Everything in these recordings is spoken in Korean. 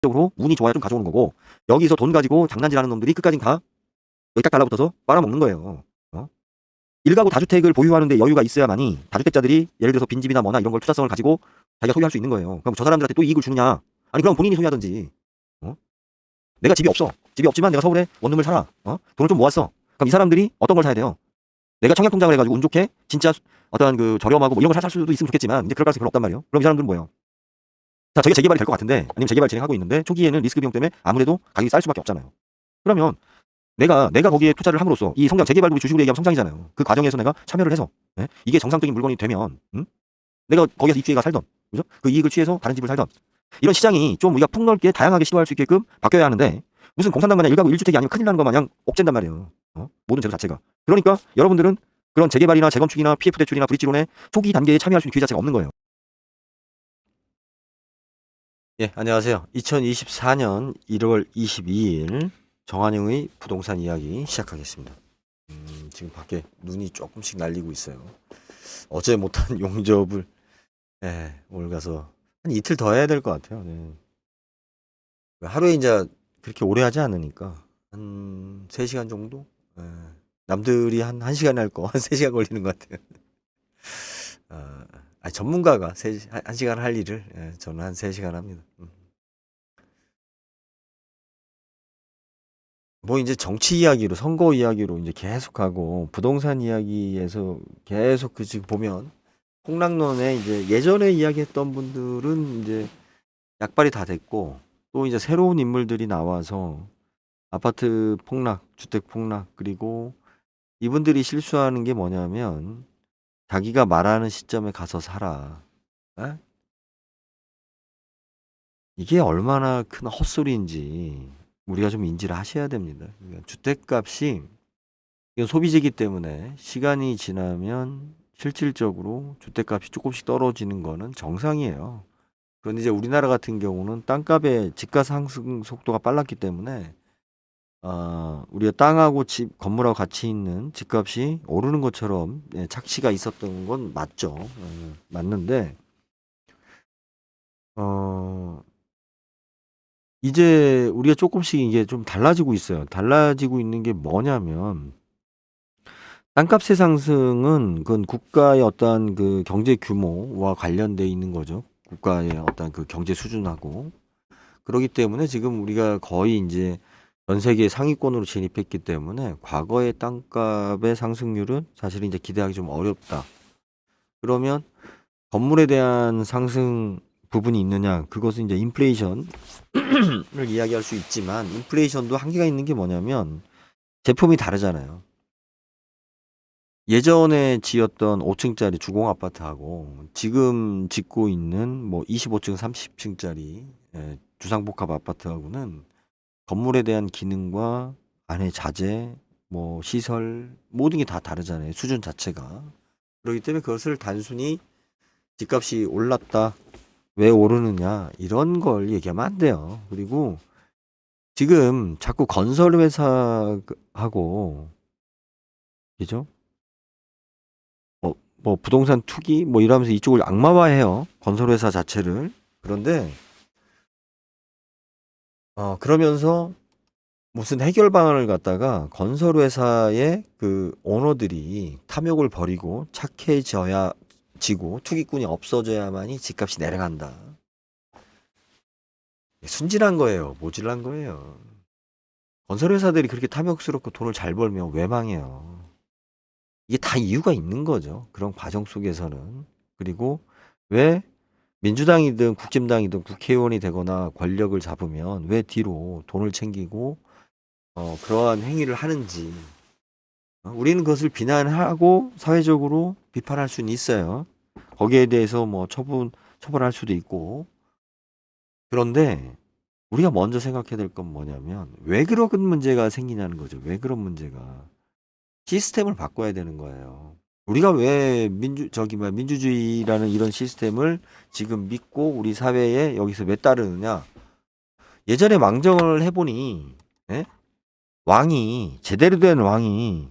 적으로 운이 좋아야 좀 가져오는 거고, 여기서 돈 가지고 장난질하는 놈들이 끝까지 다 여기 딱 달라붙어서 빨아먹는 거예요. 어? 일가구 다주택을 보유하는데 여유가 있어야만이 다주택자들이 예를 들어서 빈집이나 뭐나 이런 걸 투자성을 가지고 자기가 소유할 수 있는 거예요. 그럼 저 사람들한테 또 이익을 주느냐? 아니 그럼 본인이 소유하든지. 어? 내가 집이 없어. 집이 없지만 내가 서울에 원룸을 살아. 돈을 좀 모았어. 그럼 이 사람들이 어떤 걸 사야 돼요? 내가 청약통장을 해가지고 운 좋게 진짜 어떠한 그 저렴하고 뭐 이런 걸 살 수도 있으면 좋겠지만 이제 그럴 가능성이 별로 없단 말이에요. 그럼 이 사람들은 뭐예요? 자, 저게 재개발이 될 것 같은데 아니면 재개발 진행하고 있는데 초기에는 리스크 비용 때문에 아무래도 가격이 쌀 수밖에 없잖아요. 그러면 내가 거기에 투자를 함으로써 이 성장 재개발도 우리 주식으로 얘기하면 성장이잖아요. 그 과정에서 내가 참여를 해서 이게 정상적인 물건이 되면 내가 거기에서 입주해가 살던 그죠? 그 이익을 취해서 다른 집을 살던 이런 시장이 좀 우리가 폭넓게 다양하게 시도할 수 있게끔 바뀌어야 하는데 무슨 공산당 마냥 일가구 1주택이 아니면 큰일 나는 거 마냥 억젠단 말이에요. 모든 제도 자체가. 그러니까 여러분들은 그런 재개발이나 재건축이나 PF 대출이나 브릿지론의 초기 단계에 참여할 수 있는 기회 자체가 없는 거예요. 예, 안녕하세요. 2024년 1월 22일 정한영의 부동산 이야기 시작하겠습니다. 지금 밖에 눈이 조금씩 날리고 있어요. 어제 못한 용접을 오늘 가서 한 이틀 더 해야 될 것 같아요. 네. 하루에 이제 그렇게 오래 하지 않으니까 한 3시간 정도? 남들이 한 1시간 할 거 한 3시간 걸리는 것 같아요. 전문가가 1시간 할 일을 저는 한 3시간 합니다. 뭐 이제 정치 이야기로 선거 이야기로 이제 계속하고 부동산 이야기에서 계속 그 지금 보면 폭락론에 이제 예전에 이야기했던 분들은 이제 약발이 다 됐고 또 이제 새로운 인물들이 나와서 아파트 폭락, 주택 폭락 그리고 이분들이 실수하는 게 뭐냐면 자기가 말하는 시점에 가서 살아. 에? 이게 얼마나 큰 헛소리인지 우리가 좀 인지를 하셔야 됩니다. 그러니까 주택값이 이건 소비재이기 때문에 시간이 지나면 실질적으로 주택값이 조금씩 떨어지는 거는 정상이에요. 그런데 이제 우리나라 같은 경우는 땅값의 집가 상승 속도가 빨랐기 때문에 우리가 땅하고 집, 건물하고 같이 있는 집값이 오르는 것처럼 착시가 있었던 건 맞죠. 맞는데 어, 이제 우리가 조금씩 이게 좀 달라지고 있어요. 달라지고 있는 게 뭐냐면 땅값의 상승은 그건 국가의 어떤 그 경제 규모와 관련돼 있는 거죠. 국가의 어떤 그 경제 수준하고. 그렇기 때문에 지금 우리가 거의 이제 전 세계 상위권으로 진입했기 때문에 과거의 땅값의 상승률은 사실 이제 기대하기 좀 어렵다. 그러면 건물에 대한 상승 부분이 있느냐? 그것은 이제 인플레이션을 이야기할 수 있지만 인플레이션도 한계가 있는 게 뭐냐면 제품이 다르잖아요. 예전에 지었던 5층짜리 주공 아파트하고 지금 짓고 있는 뭐 25층, 30층짜리 주상복합 아파트하고는 건물에 대한 기능과 안에 자재, 뭐 시설 모든 게 다 다르잖아요. 수준 자체가. 그렇기 때문에 그것을 단순히 집값이 올랐다. 왜 오르느냐 이런 걸 얘기하면 안 돼요. 그리고 지금 자꾸 건설회사하고 그죠? 뭐 부동산 투기 뭐 이러면서 이쪽을 악마화해요. 건설회사 자체를. 그런데 그러면서 무슨 해결 방안을 갖다가 건설회사의 그 오너들이 탐욕을 버리고 착해져야 지고 투기꾼이 없어져야만이 집값이 내려간다. 순진한 거예요. 모질란 거예요. 건설회사들이 그렇게 탐욕스럽고 돈을 잘 벌면 왜 망해요. 이게 다 이유가 있는 거죠. 그런 과정 속에서는. 그리고 왜 민주당이든 국힘당이든 국회의원이 되거나 권력을 잡으면 왜 뒤로 돈을 챙기고 그러한 행위를 하는지 우리는 그것을 비난하고 사회적으로 비판할 수는 있어요. 거기에 대해서 뭐 처벌할 수도 있고. 그런데 우리가 먼저 생각해야 될 건 뭐냐면 왜 그런 문제가 생기냐는 거죠. 왜 그런 문제가. 시스템을 바꿔야 되는 거예요. 우리가 왜 민주주의라는 이런 시스템을 지금 믿고 우리 사회에 여기서 왜 따르느냐? 예전에 망정을 해보니 예? 왕이 제대로 된 왕이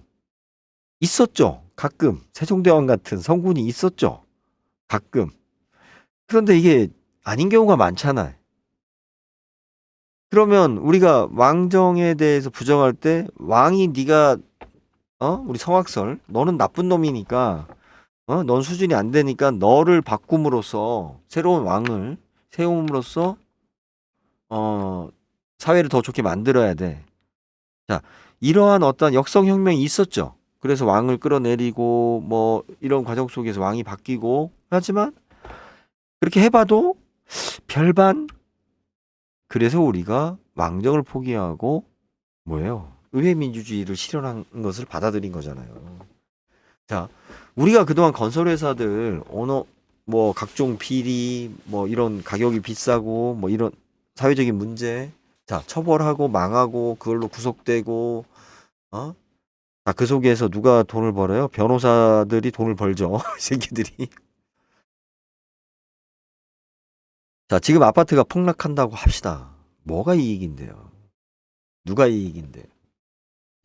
있었죠. 가끔 세종대왕 같은 성군이 있었죠. 가끔. 그런데 이게 아닌 경우가 많잖아요. 그러면 우리가 왕정에 대해서 부정할 때 왕이 네가 우리 성악설 너는 나쁜 놈이니까 넌 수준이 안 되니까 너를 바꿈으로써 새로운 왕을 세움으로써 어 사회를 더 좋게 만들어야 돼. 자, 이러한 어떤 역성혁명이 있었죠. 그래서 왕을 끌어내리고 뭐 이런 과정 속에서 왕이 바뀌고 하지만 그렇게 해봐도 별반. 그래서 우리가 왕정을 포기하고 뭐예요? 의회민주주의를 실현한 것을 받아들인 거잖아요. 자, 우리가 그동안 건설회사들 어느 뭐 각종 비리 뭐 이런 가격이 비싸고 뭐 이런 사회적인 문제 자 처벌하고 망하고 그걸로 구속되고 어? 아, 그 속에서 누가 돈을 벌어요? 변호사들이 돈을 벌죠. 이 새끼들이. 자, 지금 아파트가 폭락한다고 합시다. 뭐가 이익인데요? 누가 이익인데?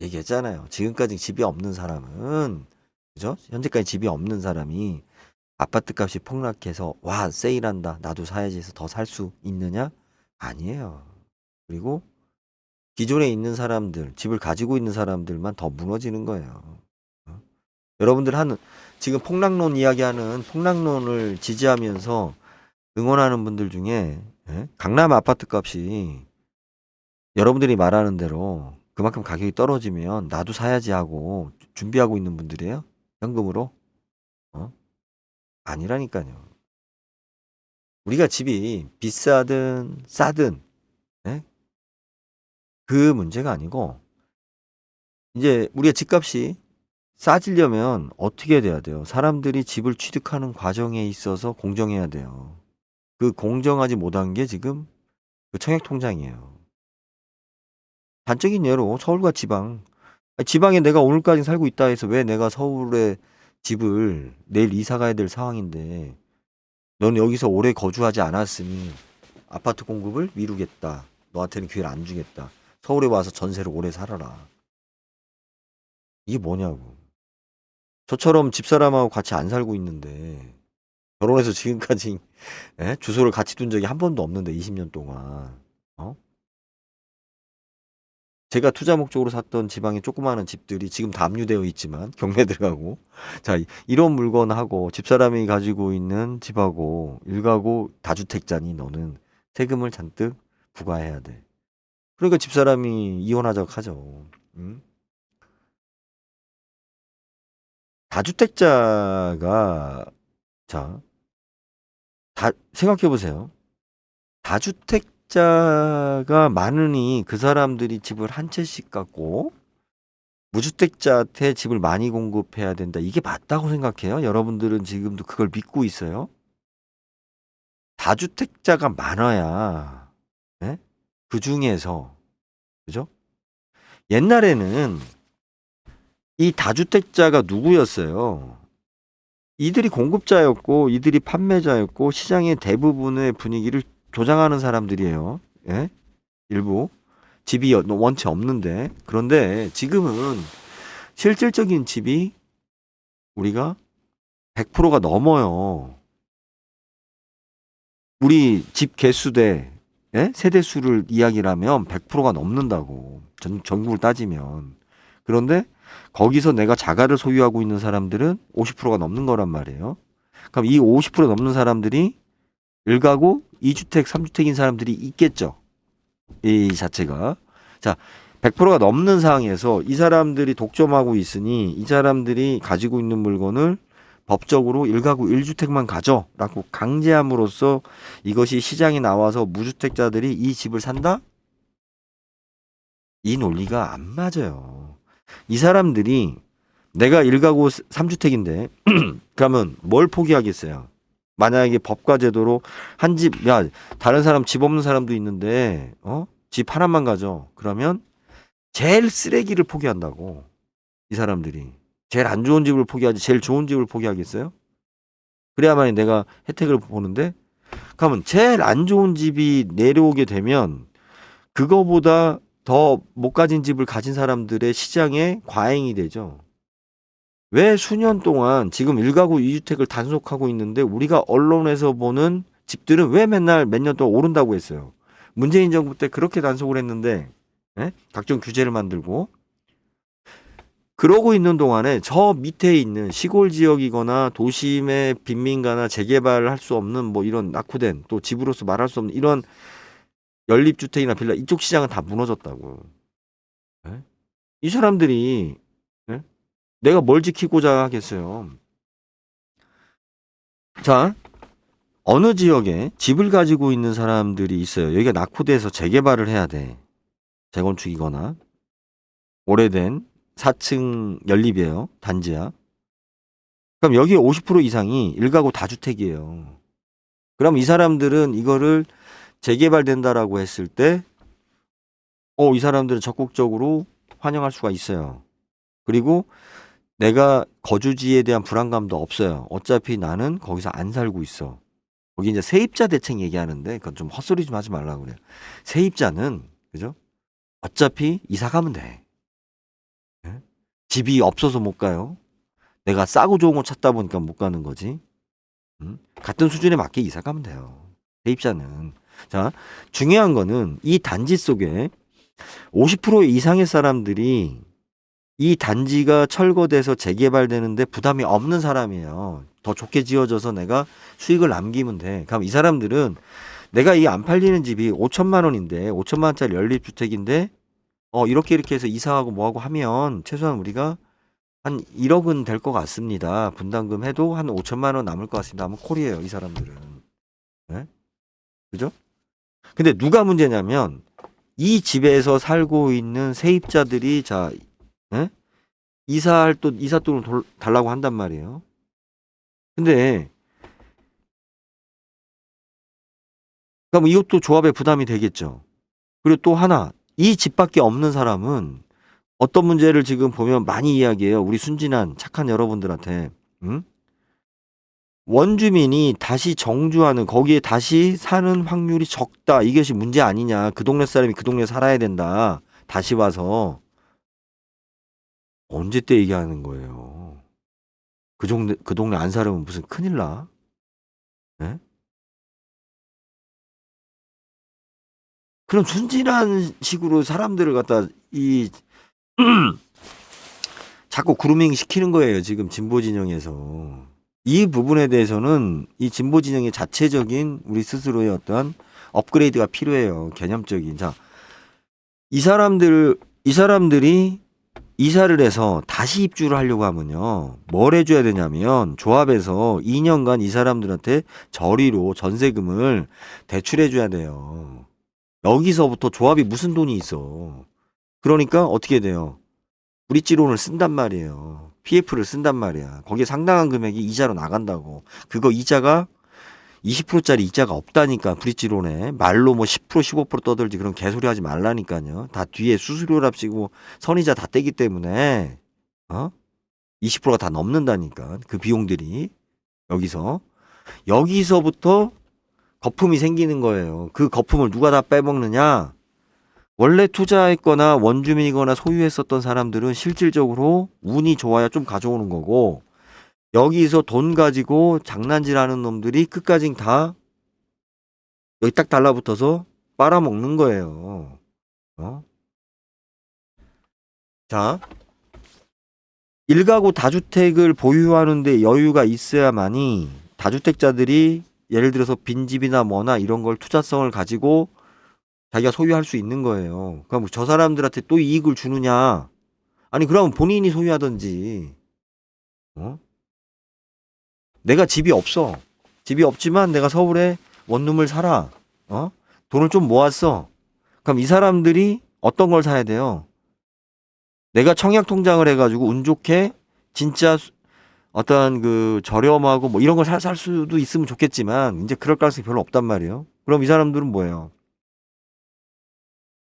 얘기했잖아요. 지금까지 집이 없는 사람은, 그죠? 현재까지 집이 없는 사람이 아파트 값이 폭락해서, 와, 세일한다. 나도 사야지 해서 더 살 수 있느냐? 아니에요. 그리고 기존에 있는 사람들, 집을 가지고 있는 사람들만 더 무너지는 거예요. 어? 여러분들 지금 폭락론 이야기하는 폭락론을 지지하면서 응원하는 분들 중에, 예? 강남 아파트 값이 여러분들이 말하는 대로 그만큼 가격이 떨어지면 나도 사야지 하고 준비하고 있는 분들이에요? 현금으로? 어? 아니라니까요. 우리가 집이 비싸든 싸든, 예? 그 문제가 아니고, 이제 우리가 집값이 싸지려면 어떻게 돼야 돼요? 사람들이 집을 취득하는 과정에 있어서 공정해야 돼요. 그 공정하지 못한 게 지금 그 청약통장이에요. 단적인 예로 서울과 지방. 지방에 내가 오늘까지 살고 있다 해서 왜 내가 서울에 집을 내일 이사 가야 될 상황인데 넌 여기서 오래 거주하지 않았으니 아파트 공급을 미루겠다. 너한테는 기회를 안 주겠다. 서울에 와서 전세를 오래 살아라. 이게 뭐냐고. 저처럼 집사람하고 같이 안 살고 있는데 결혼해서 지금까지 주소를 같이 둔 적이 한 번도 없는데 20년 동안. 어? 제가 투자 목적으로 샀던 지방의 조그마한 집들이 지금 다 압류되어 있지만 경매 들어가고 자 이런 물건하고 집사람이 가지고 있는 집하고 일가구 다주택자니 너는 세금을 잔뜩 부과해야 돼. 그러니까 집사람이 이혼하자고 하죠. 응? 다주택자가 자 생각해 보세요. 다주택자가 많으니 그 사람들이 집을 한 채씩 갖고 무주택자한테 집을 많이 공급해야 된다. 이게 맞다고 생각해요? 여러분들은 지금도 그걸 믿고 있어요? 다주택자가 많아야 예? 그 중에서 그죠? 옛날에는 이 다주택자가 누구였어요? 이들이 공급자였고 이들이 판매자였고 시장의 대부분의 분위기를 조장하는 사람들이에요. 예? 일부 집이 원체 없는데 그런데 지금은 실질적인 집이 우리가 100%가 넘어요. 우리 집 개수 대 세대 수를 이야기를 하면 100%가 넘는다고. 전국을 따지면. 그런데 거기서 내가 자가를 소유하고 있는 사람들은 50%가 넘는 거란 말이에요. 그럼 이 50% 넘는 사람들이 1가구 2주택, 3주택인 사람들이 있겠죠. 이 자체가. 자, 100%가 넘는 상황에서 이 사람들이 독점하고 있으니 이 사람들이 가지고 있는 물건을 법적으로 1가구 1주택만 가져라고 강제함으로써 이것이 시장에 나와서 무주택자들이 이 집을 산다? 이 논리가 안 맞아요. 이 사람들이 내가 1가구 3주택인데 그러면 뭘 포기하겠어요? 만약에 법과 제도로 한 집, 야, 다른 사람 집 없는 사람도 있는데, 집 하나만 가져. 그러면 제일 쓰레기를 포기한다고. 이 사람들이. 제일 안 좋은 집을 포기하지, 제일 좋은 집을 포기하겠어요? 그래야만이 내가 혜택을 보는데, 그러면 제일 안 좋은 집이 내려오게 되면, 그거보다 더 못 가진 집을 가진 사람들의 시장에 과잉이 되죠. 왜 수년 동안 지금 1가구 2주택을 단속하고 있는데 우리가 언론에서 보는 집들은 왜 맨날 몇 년 동안 오른다고 했어요? 문재인 정부 때 그렇게 단속을 했는데, 예? 각종 규제를 만들고, 그러고 있는 동안에 저 밑에 있는 시골 지역이거나 도심의 빈민가나 재개발을 할 수 없는 뭐 이런 낙후된, 또 집으로서 말할 수 없는 이런 연립주택이나 빌라 이쪽 시장은 다 무너졌다고. 예? 이 사람들이, 예? 내가 뭘 지키고자 하겠어요. 자, 어느 지역에 집을 가지고 있는 사람들이 있어요. 여기가 낙후돼서 재개발을 해야 돼. 재건축이거나 오래된 4층 연립이에요. 단지야. 그럼 여기 50% 이상이 1가구 다주택이에요. 그럼 이 사람들은 이거를 재개발된다라고 했을 때, 이 사람들은 적극적으로 환영할 수가 있어요. 그리고 내가 거주지에 대한 불안감도 없어요. 어차피 나는 거기서 안 살고 있어. 거기 이제 세입자 대책 얘기하는데 그건 좀 헛소리 좀 하지 말라고 그래요. 세입자는, 그죠? 어차피 이사 가면 돼. 예? 집이 없어서 못 가요. 내가 싸고 좋은 거 찾다 보니까 못 가는 거지. 같은 수준에 맞게 이사 가면 돼요. 세입자는. 자, 중요한 거는 이 단지 속에 50% 이상의 사람들이 이 단지가 철거돼서 재개발되는데 부담이 없는 사람이에요. 더 좋게 지어져서 내가 수익을 남기면 돼. 그럼 이 사람들은 내가 이 안 팔리는 집이 5천만 원인데 5천만 원짜리 연립주택인데 이렇게 해서 이사하고 뭐하고 하면 최소한 우리가 한 1억은 될 것 같습니다. 분담금 해도 한 5천만 원 남을 것 같습니다. 하면 콜이에요, 이 사람들은. 네? 그죠? 근데 누가 문제냐면 이 집에서 살고 있는 세입자들이 자, 예? 이삿돈을 달라고 한단 말이에요. 근데 그럼 이것도 조합에 부담이 되겠죠. 그리고 또 하나, 이 집밖에 없는 사람은 어떤 문제를 지금 보면 많이 이야기해요. 우리 순진한 착한 여러분들한테. 응? 원주민이 다시 정주하는, 거기에 다시 사는 확률이 적다. 이것이 문제 아니냐. 그 동네 사람이 그 동네에 살아야 된다. 다시 와서. 언제 때 얘기하는 거예요. 그 동네 안 살으면 무슨 큰일 나? 예? 그런 순진한 식으로 사람들을 갖다 자꾸 그루밍 시키는 거예요. 지금 진보 진영에서. 이 부분에 대해서는 이 진보 진영의 자체적인 우리 스스로의 어떠한 업그레이드가 필요해요. 개념적인. 자, 이 사람들이 이사를 해서 다시 입주를 하려고 하면요. 뭘 해줘야 되냐면 조합에서 2년간 이 사람들한테 저리로 전세금을 대출해줘야 돼요. 여기서부터 조합이 무슨 돈이 있어. 그러니까 어떻게 돼요? 브릿지론을 쓴단 말이에요. PF를 쓴단 말이야. 거기에 상당한 금액이 이자로 나간다고. 그거 이자가 20%짜리 이자가 없다니까. 브릿지론에 말로 뭐 10% 15% 떠들지. 그런 개소리 하지 말라니까요. 다 뒤에 수수료랍시고 선이자 다 떼기 때문에 20%가 다 넘는다니까. 그 비용들이 여기서부터 거품이 생기는 거예요. 그 거품을 누가 다 빼먹느냐? 원래 투자했거나 원주민이거나 소유했었던 사람들은 실질적으로 운이 좋아야 좀 가져오는 거고, 여기서 돈 가지고 장난질하는 놈들이 끝까지 다 여기 딱 달라붙어서 빨아먹는 거예요. 자, 1가구 다주택을 보유하는데 여유가 있어야만이 다주택자들이 예를 들어서 빈집이나 뭐나 이런 걸 투자성을 가지고 자기가 소유할 수 있는 거예요. 그럼 저 사람들한테 또 이익을 주느냐? 아니, 그러면 본인이 소유하든지. 내가 집이 없어. 집이 없지만 내가 서울에 원룸을 살아. 돈을 좀 모았어. 그럼 이 사람들이 어떤 걸 사야 돼요? 내가 청약 통장을 해가지고 운 좋게 진짜 어떤 그 저렴하고 뭐 이런 걸 살 수도 있으면 좋겠지만 이제 그럴 가능성이 별로 없단 말이에요. 그럼 이 사람들은 뭐예요?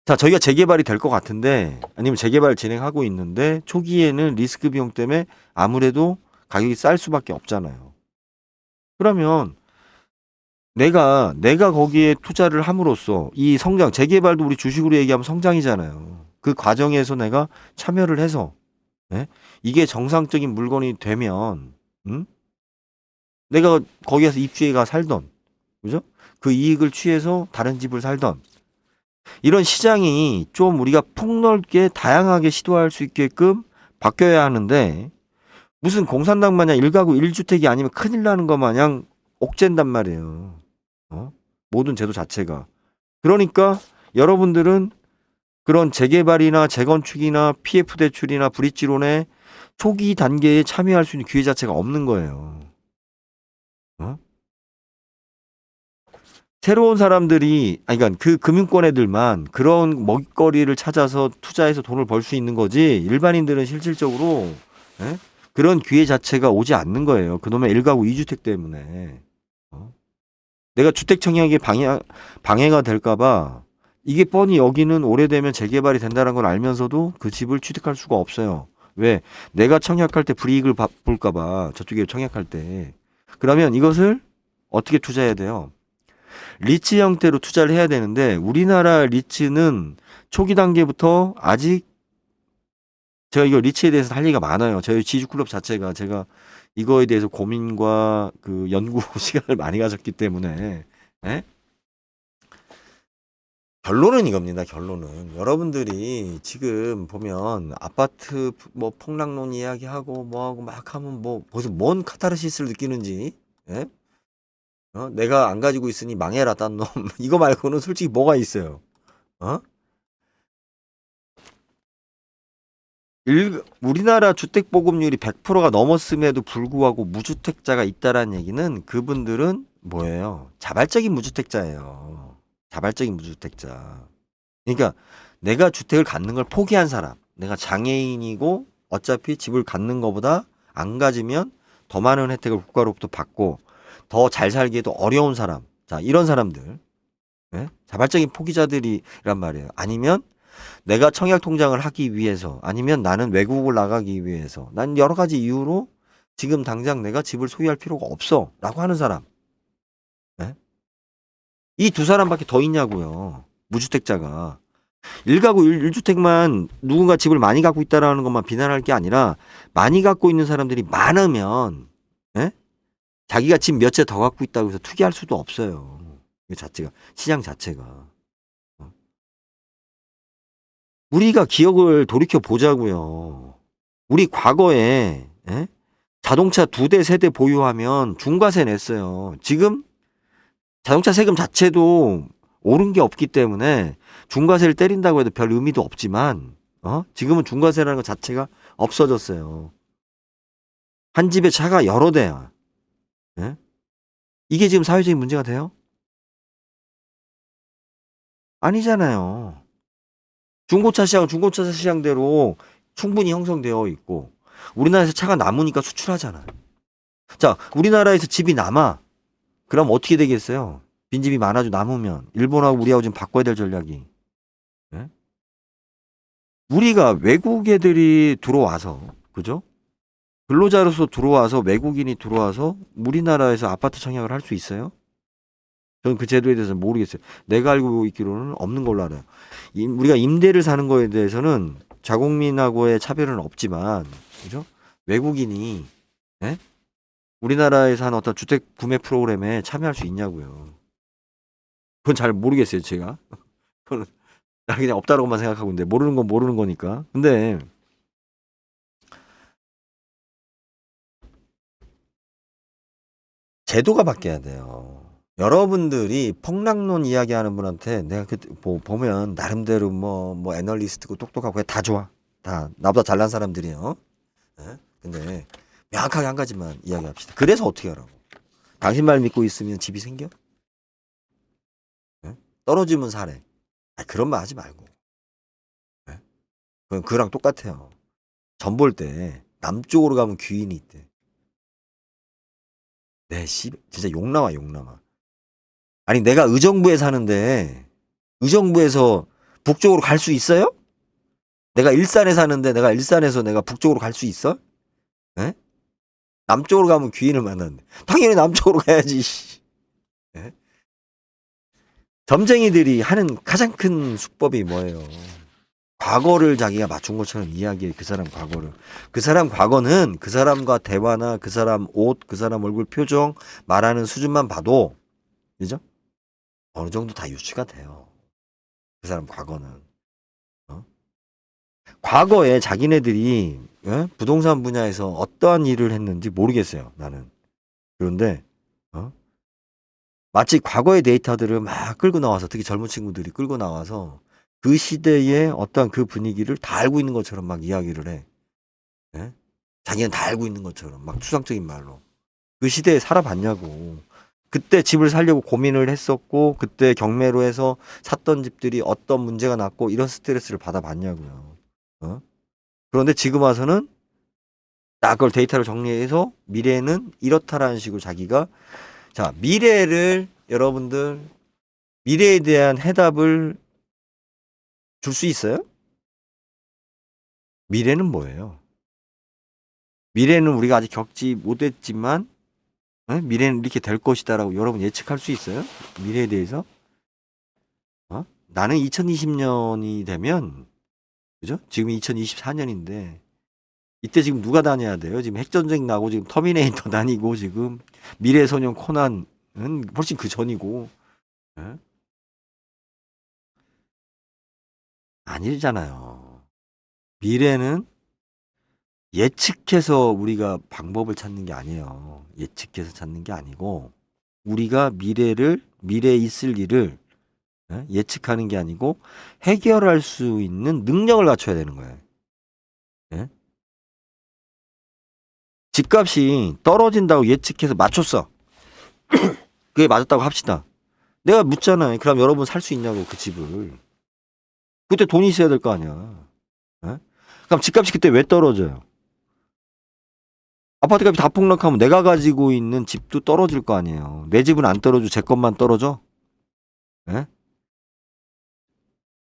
자, 저희가 재개발이 될 것 같은데 아니면 재개발 진행하고 있는데 초기에는 리스크 비용 때문에 아무래도 가격이 쌀 수밖에 없잖아요. 그러면 내가 거기에 투자를 함으로써 이 성장, 재개발도 우리 주식으로 얘기하면 성장이잖아요. 그 과정에서 내가 참여를 해서 이게 정상적인 물건이 되면 내가 거기에서 입주해가 살던, 그죠? 그 이익을 취해서 다른 집을 살던 이런 시장이 좀 우리가 폭넓게 다양하게 시도할 수 있게끔 바뀌어야 하는데 무슨 공산당 마냥 1가구 1주택이 아니면 큰일 나는 거 마냥 옥죄인단 말이에요. 모든 제도 자체가. 그러니까 여러분들은 그런 재개발이나 재건축이나 PF 대출이나 브릿지론의 초기 단계에 참여할 수 있는 기회 자체가 없는 거예요. 새로운 사람들이, 아니, 그러니까 그 금융권 애들만 그런 먹거리를 찾아서 투자해서 돈을 벌 수 있는 거지, 일반인들은 실질적으로, 예? 그런 기회 자체가 오지 않는 거예요. 그놈의 1가구 2주택 때문에. 내가 주택 청약에 방해가 될까봐 이게 뻔히 여기는 오래되면 재개발이 된다는 걸 알면서도 그 집을 취득할 수가 없어요. 왜? 내가 청약할 때 불이익을 볼까봐 저쪽에 청약할 때. 그러면 이것을 어떻게 투자해야 돼요? 리츠 형태로 투자를 해야 되는데 우리나라 리츠는 초기 단계부터 아직 제가 이거 리츠에 대해서 할 얘기가 많아요. 저희 지주클럽 자체가 제가 이거에 대해서 고민과 그 연구 시간을 많이 가졌기 때문에 예? 결론은 이겁니다. 결론은 여러분들이 지금 보면 아파트 뭐 폭락론 이야기하고 뭐하고 막 하면 뭐 무슨 뭔 카타르시스를 느끼는지 예? 내가 안 가지고 있으니 망해라 딴 놈. 이거 말고는 솔직히 뭐가 있어요? 어? 우리나라 주택 보급률이 100%가 넘었음에도 불구하고 무주택자가 있다라는 얘기는 그분들은 뭐예요? 자발적인 무주택자예요. 자발적인 무주택자. 그러니까 내가 주택을 갖는 걸 포기한 사람, 내가 장애인이고 어차피 집을 갖는 것보다 안 가지면 더 많은 혜택을 국가로부터 받고 더 잘 살기에도 어려운 사람. 자, 이런 사람들. 예? 자발적인 포기자들이란 말이에요. 아니면 내가 청약 통장을 하기 위해서 아니면 나는 외국을 나가기 위해서 난 여러 가지 이유로 지금 당장 내가 집을 소유할 필요가 없어 라고 하는 사람. 예? 이 두 사람밖에 더 있냐고요. 무주택자가. 1가구 1주택만 누군가 집을 많이 갖고 있다라는 것만 비난할 게 아니라 많이 갖고 있는 사람들이 많으면 예? 자기가 집 몇 채 더 갖고 있다고 해서 투기할 수도 없어요. 이 자체가 시장 자체가. 우리가 기억을 돌이켜 보자고요. 우리 과거에 예? 자동차 2대, 3대 보유하면 중과세 냈어요. 지금 자동차 세금 자체도 오른 게 없기 때문에 중과세를 때린다고 해도 별 의미도 없지만 지금은 중과세라는 것 자체가 없어졌어요. 한 집에 차가 여러 대야. 예? 이게 지금 사회적인 문제가 돼요? 아니잖아요. 중고차 시장은 중고차 시장대로 충분히 형성되어 있고 우리나라에서 차가 남으니까 수출하잖아요. 자, 우리나라에서 집이 남아. 그럼 어떻게 되겠어요? 빈집이 많아져 남으면 일본하고 우리하고 지금 바꿔야 될 전략이. 예? 우리가 외국 애들이 들어와서 그죠? 근로자로서 들어와서 외국인이 들어와서 우리나라에서 아파트 청약을 할 수 있어요? 저는 그 제도에 대해서 모르겠어요. 내가 알고 있기로는 없는 걸로 알아요. 우리가 임대를 사는 거에 대해서는 자국민하고의 차별은 없지만, 그죠? 외국인이, 예? 우리나라에서 하는 어떤 주택 구매 프로그램에 참여할 수 있냐고요. 그건 잘 모르겠어요, 제가. 그건 나 그냥 없다라고만 생각하고 있는데, 모르는 건 모르는 거니까. 근데, 제도가 바뀌어야 돼요. 여러분들이 폭락론 이야기하는 분한테 내가 보면 나름대로 뭐 애널리스트고 똑똑하고 다 좋아. 다 나보다 잘난 사람들이에요. 예? 근데 명확하게 한 가지만 이야기합시다. 그래서 어떻게 하라고? 당신 말 믿고 있으면 집이 생겨? 예? 떨어지면 사래. 그런 말 하지 말고. 예? 그거랑 똑같아요. 전 볼 때 남쪽으로 가면 귀인이 있대. 진짜 욕 나와 욕 나와. 아니 내가 의정부에 사는데 의정부에서 북쪽으로 갈 수 있어요? 내가 일산에 사는데 내가 일산에서 내가 북쪽으로 갈 수 있어? 예? 남쪽으로 가면 귀인을 만나는데 당연히 남쪽으로 가야지. 예? 점쟁이들이 하는 가장 큰 수법이 뭐예요? 과거를 자기가 맞춘 것처럼 이야기해. 그 사람 과거를. 그 사람 과거는 그 사람과 대화나 그 사람 옷, 그 사람 얼굴 표정, 말하는 수준만 봐도 그죠? 어느 정도 다 유추가 돼요. 그 사람 과거는. 어? 과거에 자기네들이 부동산 분야에서 어떠한 일을 했는지 모르겠어요. 나는. 그런데 어? 마치 과거의 데이터들을 막 끌고 나와서 특히 젊은 친구들이 끌고 나와서 그 시대의 어떤 그 분위기를 다 알고 있는 것처럼 막 이야기를 해. 예? 자기는 다 알고 있는 것처럼 막 추상적인 말로. 그 시대에 살아봤냐고. 그때 집을 사려고 고민을 했었고 그때 경매로 해서 샀던 집들이 어떤 문제가 났고 이런 스트레스를 받아봤냐고요. 어? 그런데 지금 와서는 딱 그걸 데이터를 정리해서 미래는 이렇다라는 식으로 자기가 자 미래를 여러분들 미래에 대한 해답을 줄 수 있어요? 미래는 뭐예요? 미래는 우리가 아직 겪지 못했지만 미래는 이렇게 될 것이다라고 여러분 예측할 수 있어요? 미래에 대해서? 나는 2020년이 되면 그죠? 지금 2024년인데 이때 지금 누가 다녀야 돼요? 지금 핵전쟁 나고 지금 터미네이터 다니고 지금 미래소년 코난은 훨씬 그 전이고 예? 아니잖아요. 미래는 예측해서 우리가 방법을 찾는 게 아니에요. 예측해서 찾는 게 아니고 우리가 미래에 있을 일을 예측하는 게 아니고 해결할 수 있는 능력을 갖춰야 되는 거예요. 예? 집값이 떨어진다고 예측해서 맞췄어. 그게 맞았다고 합시다. 내가 묻잖아요. 그럼 여러분 살 수 있냐고 그 집을. 그때 돈이 있어야 될 거 아니야. 예? 그럼 집값이 그때 왜 떨어져요? 아파트 값이 다 폭락하면 내가 가지고 있는 집도 떨어질 거 아니에요. 내 집은 안 떨어져. 제 것만 떨어져. 예?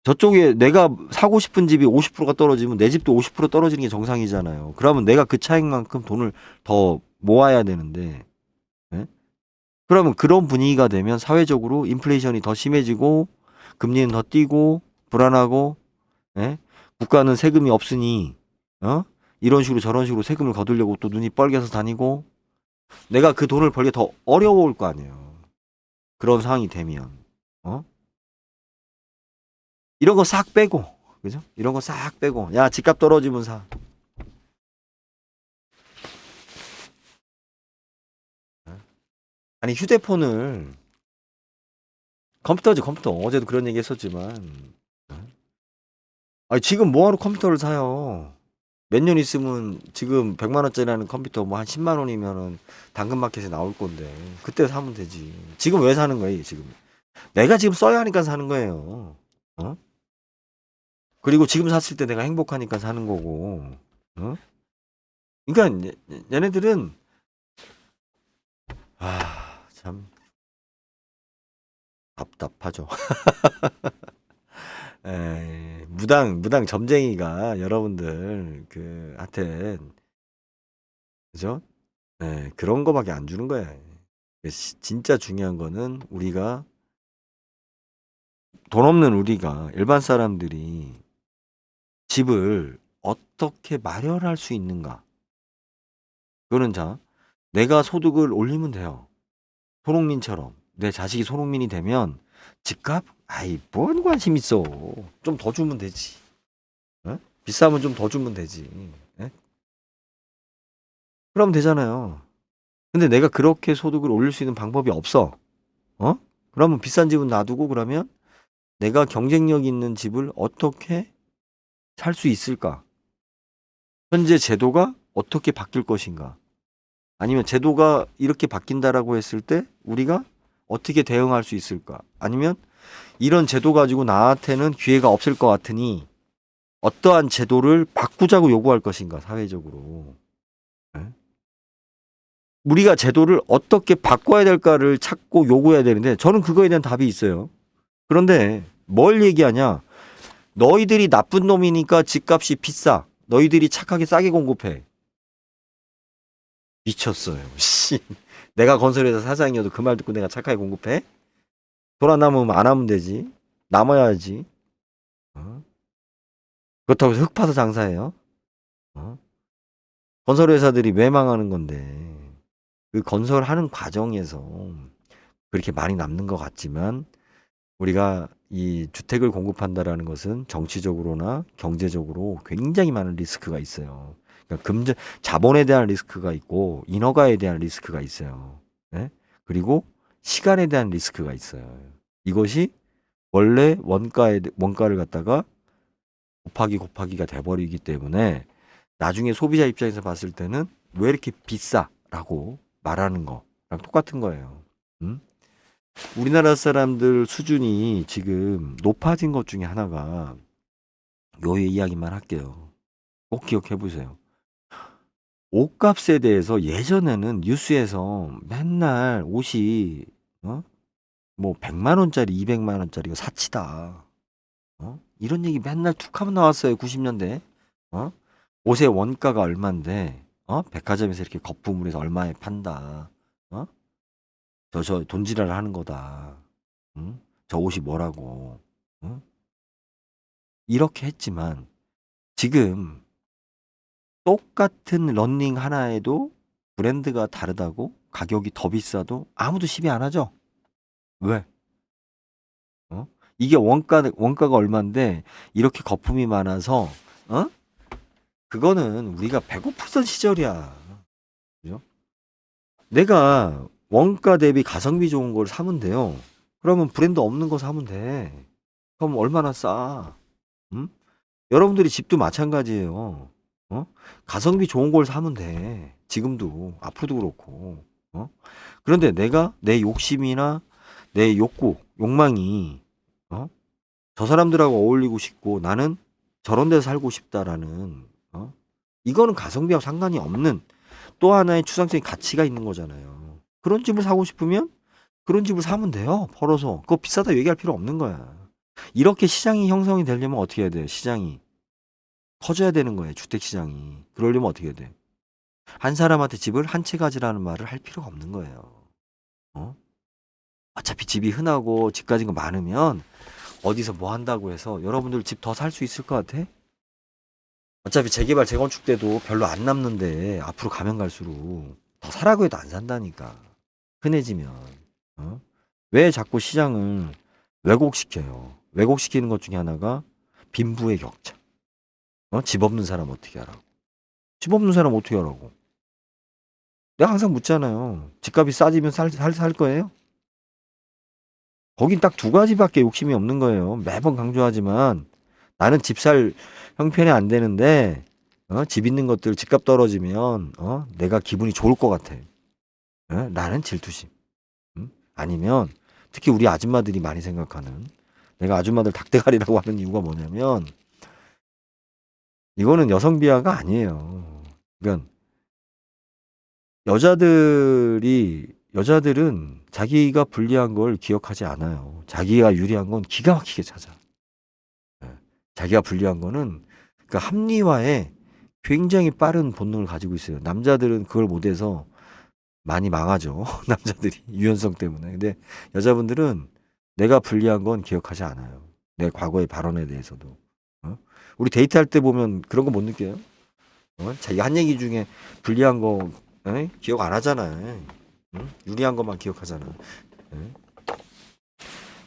저쪽에 내가 사고 싶은 집이 50%가 떨어지면 내 집도 50% 떨어지는 게 정상이잖아요. 그러면 내가 그 차익만큼 돈을 더 모아야 되는데, 예? 그러면 그런 분위기가 되면 사회적으로 인플레이션이 더 심해지고, 금리는 더 뛰고, 불안하고, 예? 국가는 세금이 없으니, 어? 이런 식으로 저런 식으로 세금을 거두려고 또 눈이 뻘개서 다니고, 내가 그 돈을 벌기 더 어려울 거 아니에요. 그런 상황이 되면, 어? 이런 거 싹 빼고, 그죠? 이런 거 싹 빼고, 야, 집값 떨어지면 사. 아니, 휴대폰을, 컴퓨터지, 컴퓨터. 어제도 그런 얘기 했었지만, 아니, 지금 뭐하러 컴퓨터를 사요? 몇 년 있으면 지금 100만 원짜리라는 컴퓨터 뭐 한 10만 원이면은 당근마켓에 나올 건데, 그때 사면 되지. 지금 왜 사는 거예요, 지금? 내가 지금 써야 하니까 사는 거예요. 어? 그리고 지금 샀을 때 내가 행복하니까 사는 거고, 어? 그러니까 얘네들은 참 답답하죠. 무당 점쟁이가 여러분들 그 하여튼 그죠? 그런 거밖에 안 주는 거야. 진짜 중요한 거는 우리가 돈 없는 우리가 일반 사람들이 집을 어떻게 마련할 수 있는가? 그거는 자, 내가 소득을 올리면 돼요. 손흥민처럼 내 자식이 손흥민이 되면 집값 아이 뭔 관심 있어. 좀 더 주면 되지. 어? 비싸면 좀 더 주면 되지. 예? 그러면 되잖아요. 근데 내가 그렇게 소득을 올릴 수 있는 방법이 없어. 어? 그러면 비싼 집은 놔두고 그러면 내가 경쟁력 있는 집을 어떻게 살 수 있을까? 현재 제도가 어떻게 바뀔 것인가? 아니면 제도가 이렇게 바뀐다라고 했을 때 우리가 어떻게 대응할 수 있을까? 아니면 이런 제도 가지고 나한테는 기회가 없을 것 같으니 어떠한 제도를 바꾸자고 요구할 것인가, 사회적으로. 예? 우리가 제도를 어떻게 바꿔야 될까를 찾고 요구해야 되는데 저는 그거에 대한 답이 있어요. 그런데 뭘 얘기하냐? 너희들이 나쁜 놈이니까 집값이 비싸. 너희들이 착하게 싸게 공급해. 미쳤어요. 씨. 내가 건설회사 사장이어도 그 말 듣고 내가 착하게 공급해? 돈 안 남으면 안 하면 되지. 남아야지. 어? 그렇다고 해서 흙 파서 장사해요? 어? 건설회사들이 왜 망하는 건데. 그 건설하는 과정에서 그렇게 많이 남는 것 같지만 우리가 이 주택을 공급한다라는 것은 정치적으로나 경제적으로 굉장히 많은 리스크가 있어요. 그러니까 자본에 대한 리스크가 있고 인허가에 대한 리스크가 있어요. 네? 그리고 시간에 대한 리스크가 있어요. 이것이 원래 원가를 갖다가 곱하기가 돼버리기 때문에 나중에 소비자 입장에서 봤을 때는 왜 이렇게 비싸라고 말하는 거랑 똑같은 거예요. 음? 우리나라 사람들 수준이 지금 높아진 것 중에 하나가 요 이야기만 할게요. 꼭 기억해 보세요. 옷값에 대해서 예전에는 뉴스에서 맨날 옷이 뭐 100만 원짜리, 200만 원짜리가 사치다. 이런 얘기 맨날 툭 하면 나왔어요. 90년대. 어? 옷의 원가가 얼만데 백화점에서 이렇게 거품을 해서 얼마에 판다. 어? 저 돈지랄을 하는 거다. 응? 저 옷이 뭐라고. 응? 이렇게 했지만 지금 똑같은 러닝 하나에도 브랜드가 다르다고 가격이 더 비싸도 아무도 시비 안 하죠. 왜? 어? 이게 원가가 얼만데 이렇게 거품이 많아서 어? 그거는 우리가 배고프던 시절이야. 그죠? 내가 원가 대비 가성비 좋은 걸 사면 돼요. 그러면 브랜드 없는 거 사면 돼. 그럼 얼마나 싸? 응? 여러분들이 집도 마찬가지예요. 어? 가성비 좋은 걸 사면 돼. 지금도 앞으로도 그렇고. 어? 그런데 내가 내 욕심이나 내 욕망이 어? 저 사람들하고 어울리고 싶고 나는 저런 데서 살고 싶다라는 이거는 가성비하고 상관이 없는 또 하나의 추상적인 가치가 있는 거잖아요. 그런 집을 사고 싶으면 그런 집을 사면 돼요. 벌어서. 그거 비싸다 얘기할 필요 없는 거야. 이렇게 시장이 형성이 되려면 어떻게 해야 돼요? 시장이 커져야 되는 거예요. 주택 시장이. 그러려면 어떻게 해야 돼? 한 사람한테 집을 한 채 가지라는 말을 할 필요가 없는 거예요. 어? 어차피 집이 흔하고 집 가진 거 많으면 어디서 뭐 한다고 해서 여러분들 집 더 살 수 있을 것 같아? 어차피 재개발 재건축 때도 별로 안 남는데 앞으로 가면 갈수록 더 사라고 해도 안 산다니까. 흔해지면. 어? 왜 자꾸 시장을 왜곡시켜요? 왜곡시키는 것 중에 하나가 빈부의 격차. 집 없는 사람 어떻게 하라고? 집 없는 사람 어떻게 하라고? 내가 항상 묻잖아요. 집값이 싸지면 살 거예요? 거긴 딱 두 가지밖에 욕심이 없는 거예요. 매번 강조하지만 나는 집 살 형편이 안 되는데 집 있는 것들 집값 떨어지면 내가 기분이 좋을 것 같아. 나는 질투심. 아니면 특히 우리 아줌마들이 많이 생각하는 내가 아줌마들 닭대가리라고 하는 이유가 뭐냐면 이거는 여성 비하가 아니에요. 그러니까 여자들은 자기가 불리한 걸 기억하지 않아요. 자기가 유리한 건 기가 막히게 찾아. 예. 자기가 불리한 거는 그러니까 합리화에 굉장히 빠른 본능을 가지고 있어요. 남자들은 그걸 못해서 많이 망하죠. 남자들이 유연성 때문에. 근데 여자분들은 내가 불리한 건 기억하지 않아요. 내 과거의 발언에 대해서도. 우리 데이트할 때 보면 그런 거 못 느껴요? 자기 한 얘기 중에 불리한 거 기억 안 하잖아요. 유리한 것만 기억하잖아. 예?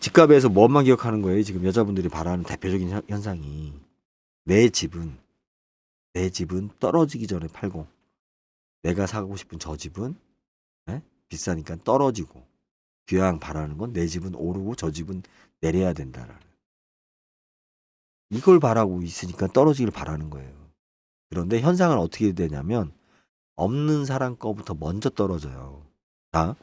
집값에서 뭐만 기억하는 거예요? 지금 여자분들이 바라는 대표적인 현상이 내 집은 떨어지기 전에 팔고 내가 사고 싶은 저 집은 비싸니까 떨어지고 귀양 바라는 건 내 집은 오르고 저 집은 내려야 된다라는 이걸 바라고 있으니까 떨어지길 바라는 거예요. 그런데 현상은 어떻게 되냐면 없는 사람 거부터 먼저 떨어져요. 자,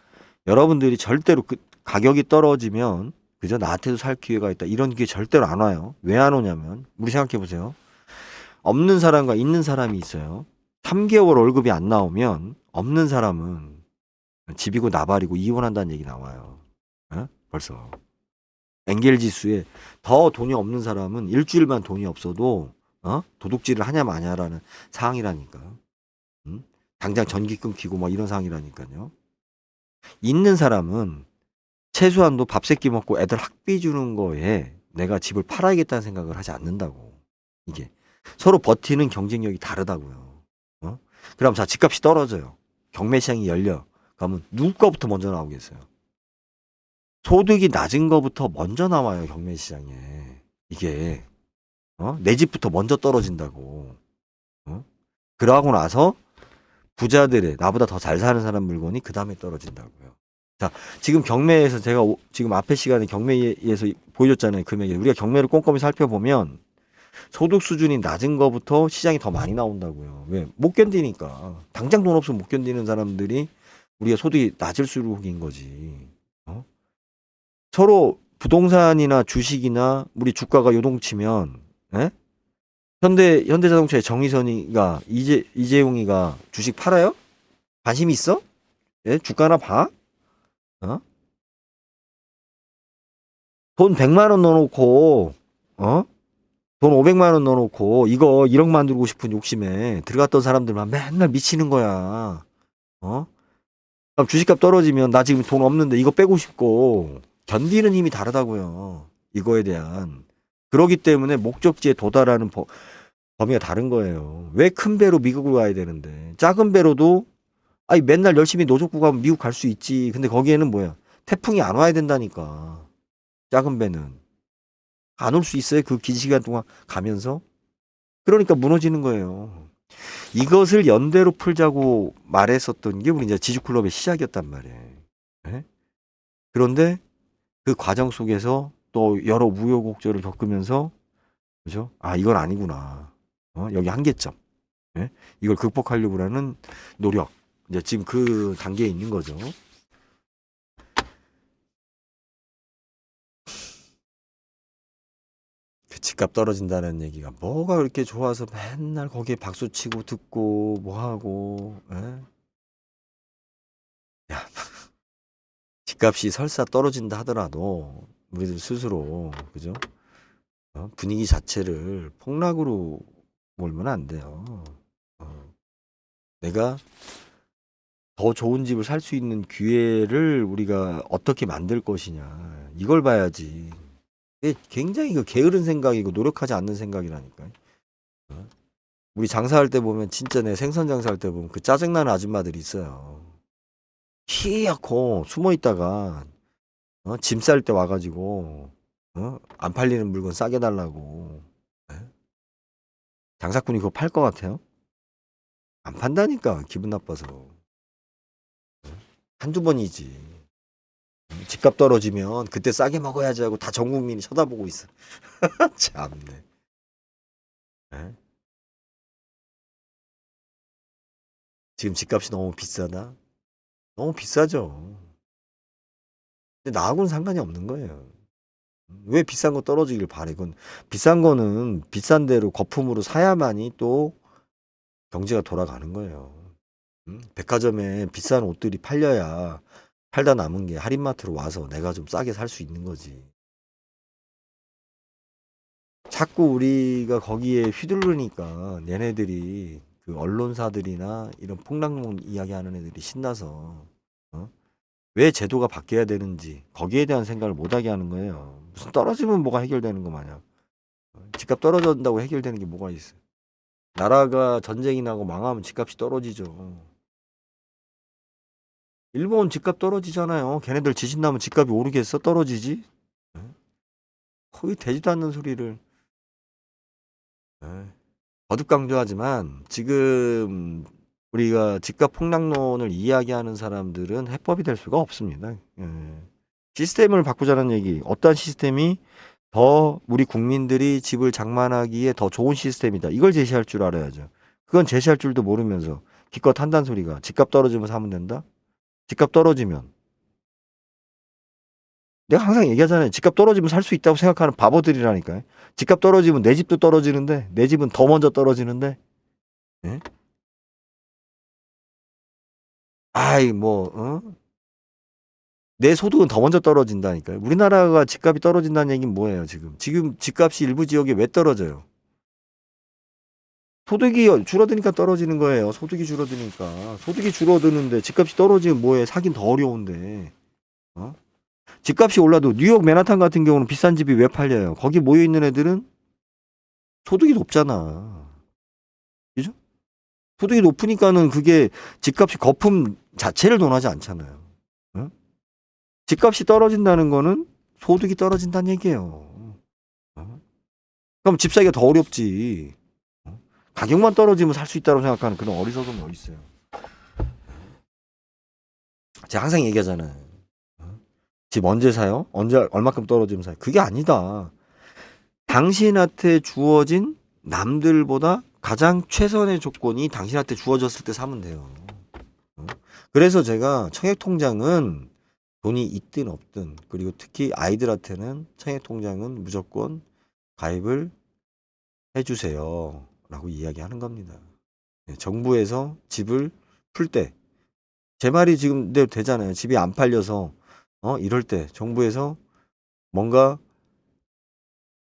여러분들이 절대로 그 가격이 떨어지면 그저 나한테도 살 기회가 있다. 이런 기회 절대로 안 와요. 왜 안 오냐면 우리 생각해 보세요. 없는 사람과 있는 사람이 있어요. 3개월 월급이 안 나오면 없는 사람은 집이고 나발이고 이혼한다는 얘기 나와요. 벌써. 엔겔 지수에 더 돈이 없는 사람은 일주일만 돈이 없어도 도둑질을 하냐 마냐라는 상황이라니까. 음? 당장 전기 끊기고 뭐 이런 상황이라니까요. 있는 사람은 최소한도 밥 세끼 먹고 애들 학비 주는 거에 내가 집을 팔아야겠다는 생각을 하지 않는다고. 이게 서로 버티는 경쟁력이 다르다고요. 그럼 자 집값이 떨어져요. 경매 시장이 열려. 그러면 누구 거부터 먼저 나오겠어요? 소득이 낮은 거부터 먼저 나와요, 경매 시장에. 이게 내 집부터 먼저 떨어진다고. 그러고 나서 부자들의 나보다 더 잘 사는 사람 물건이 그 다음에 떨어진다고요. 자, 지금 경매에서 제가 지금 앞에 시간에 경매에서 보여줬잖아요, 금액이. 우리가 경매를 꼼꼼히 살펴보면 소득 수준이 낮은 거부터 시장이 더 많이 나온다고요. 왜? 못 견디니까. 당장 돈 없으면 못 견디는 사람들이 우리가 소득이 낮을수록인 거지. 서로 부동산이나 주식이나 우리 주가가 요동치면, 예? 현대자동차의 정의선이가 이재용이가 주식 팔아요? 관심 있어? 예? 주가나 봐? 어? 돈 100만 원 넣어놓고, 돈 500만 원 넣어놓고, 이거 1억 만들고 싶은 욕심에 들어갔던 사람들만 맨날 미치는 거야. 그럼 주식값 떨어지면 나 지금 돈 없는데 이거 빼고 싶고, 견디는 힘이 다르다고요. 이거에 대한. 그러기 때문에 목적지에 도달하는 범위가 다른 거예요. 왜 큰 배로 미국을 가야 되는데. 작은 배로도, 아니, 맨날 열심히 노젓고 가면 미국 갈 수 있지. 근데 거기에는 뭐야? 태풍이 안 와야 된다니까. 작은 배는. 안 올 수 있어요? 그 긴 시간 동안 가면서? 그러니까 무너지는 거예요. 이것을 연대로 풀자고 말했었던 게 우리 이제 지주클럽의 시작이었단 말이에요. 네? 그런데 그 과정 속에서 또 여러 우여곡절을 겪으면서, 그죠? 아, 이건 아니구나. 여기 한계점. 네? 이걸 극복하려고 하는 노력. 이제 지금 그 단계에 있는 거죠. 그 집값 떨어진다는 얘기가 뭐가 그렇게 좋아서 맨날 거기에 박수 치고 듣고 뭐 하고, 에? 야, 집값이 설사 떨어진다 하더라도 우리들 스스로, 그죠? 분위기 자체를 폭락으로 몰면 안 돼요. 내가 더 좋은 집을 살 수 있는 기회를 우리가 어떻게 만들 것이냐. 이걸 봐야지. 이게 굉장히 그 게으른 생각이고 노력하지 않는 생각이라니까요. 우리 장사할 때 보면 진짜 내 생선 장사할 때 보면 그 짜증나는 아줌마들이 있어요. 희약고 숨어 있다가 짐 쌀 때 와가지고 안 팔리는 물건 싸게 달라고. 예? 장사꾼이 그거 팔 것 같아요? 안 판다니까 기분 나빠서. 한두 번이지. 집값 떨어지면 그때 싸게 먹어야지 하고 다 전 국민이 쳐다보고 있어. 참네. 예? 지금 집값이 너무 비싸다? 너무 비싸죠. 근데 나하고는 상관이 없는 거예요. 왜 비싼 거 떨어지길 바래? 그건 비싼 거는 비싼 대로 거품으로 사야만이 또 경제가 돌아가는 거예요. 백화점에 비싼 옷들이 팔려야 팔다 남은 게 할인마트로 와서 내가 좀 싸게 살 수 있는 거지. 자꾸 우리가 거기에 휘둘르니까 얘네들이 그 언론사들이나 이런 폭락론 이야기하는 애들이 신나서 왜 제도가 바뀌어야 되는지 거기에 대한 생각을 못하게 하는 거예요. 무슨 떨어지면 뭐가 해결되는 거 마냥. 집값 떨어진다고 해결되는 게 뭐가 있어. 나라가 전쟁이 나고 망하면 집값이 떨어지죠. 일본 집값 떨어지잖아요. 걔네들 지진 나면 집값이 오르겠어? 떨어지지? 거의 되지도 않는 소리를. 거듭 강조하지만 지금 우리가 집값 폭락론을 이야기하는 사람들은 해법이 될 수가 없습니다. 시스템을 바꾸자는 얘기. 어떤 시스템이 더 우리 국민들이 집을 장만하기에 더 좋은 시스템이다. 이걸 제시할 줄 알아야죠. 그건 제시할 줄도 모르면서 기껏 한단 소리가 집값 떨어지면 사면 된다? 집값 떨어지면 내가 항상 얘기하잖아요. 집값 떨어지면 살 수 있다고 생각하는 바보들이라니까요. 집값 떨어지면 내 집도 떨어지는데 내 집은 더 먼저 떨어지는데 예? 아이 내 소득은 더 먼저 떨어진다니까요. 우리나라가 집값이 떨어진다는 얘기는 뭐예요, 지금? 지금 집값이 일부 지역에 왜 떨어져요? 소득이 줄어드니까 떨어지는 거예요. 소득이 줄어드니까. 소득이 줄어드는데 집값이 떨어지면 뭐해? 사긴 더 어려운데. 어? 집값이 올라도 뉴욕 맨하탄 같은 경우는 비싼 집이 왜 팔려요? 거기 모여 있는 애들은 소득이 높잖아. 그죠? 소득이 높으니까는 그게 집값이 거품 자체를 논하지 않잖아요. 응? 집값이 떨어진다는 거는 소득이 떨어진다는 얘기예요. 그럼 집 사기가 더 어렵지. 가격만 떨어지면 살 수 있다고 생각하는 그런 어리석음이 어디 있어요. 제가 항상 얘기하잖아요. 집 언제 사요? 언제 얼마큼 떨어지면 사요? 그게 아니다. 당신한테 주어진 남들보다 가장 최선의 조건이 당신한테 주어졌을 때 사면 돼요. 그래서 제가 청약통장은 돈이 있든 없든, 그리고 특히 아이들한테는 청약통장은 무조건 가입을 해주세요 라고 이야기하는 겁니다. 정부에서 집을 풀 때, 제 말이 지금 되잖아요. 집이 안 팔려서 이럴 때 정부에서 뭔가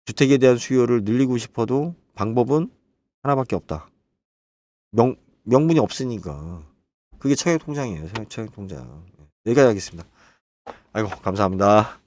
주택에 대한 수요를 늘리고 싶어도 방법은 하나밖에 없다. 명분이 없으니까. 그게 청약통장이에요. 청약통장. 여기까지 하겠습니다. 아이고, 감사합니다.